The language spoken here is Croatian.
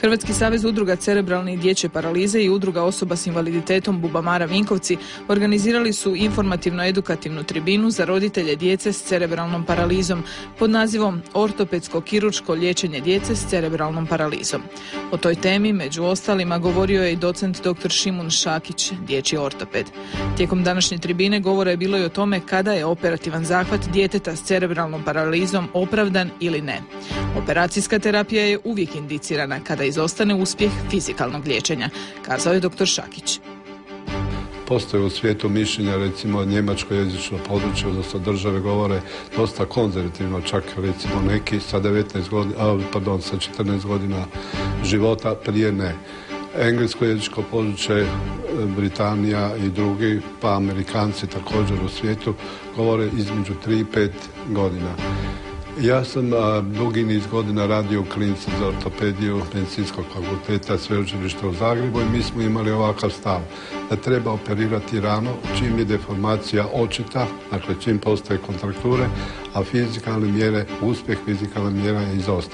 Hrvatski savez udruga cerebralne i dječje paralize i udruga osoba s invaliditetom Bubamara Vinkovci organizirali su informativno-edukativnu tribinu za roditelje djece s cerebralnom paralizom pod nazivom Ortopedsko-kirurško liječenje djece s cerebralnom paralizom. O toj temi, među ostalima, govorio je i docent dr. Šimun Šakić, dječji ortoped. Tijekom današnje tribine govora je bilo i o tome kada je operativan zahvat djeteta s cerebralnom paralizom opravdan ili ne. Operacijska terapija je uvijek indicirana kada izostane uspjeh fizikalnog liječenja, kazao je dr. Šakić. Postoje u svijetu mišljenja, recimo njemačko-jezično područje, odnosno države govore dosta konzervativno, čak recimo neki sa 14 godina života, prije ne. Englesko-jezičko područje, Britanija i drugi, pa Amerikanci također u svijetu govore između 3 i 5 godina. Ja sam dugi niz godina radio u klinici za ortopediju Medicinskog fakulteta Sveučilišta u Zagrebu i mi smo imali ovakav stav da treba operirati rano čim je deformacija očita, dakle čim postoje kontrakture, a fizikalne mjere, uspjeh fizikalne mjera je izostao.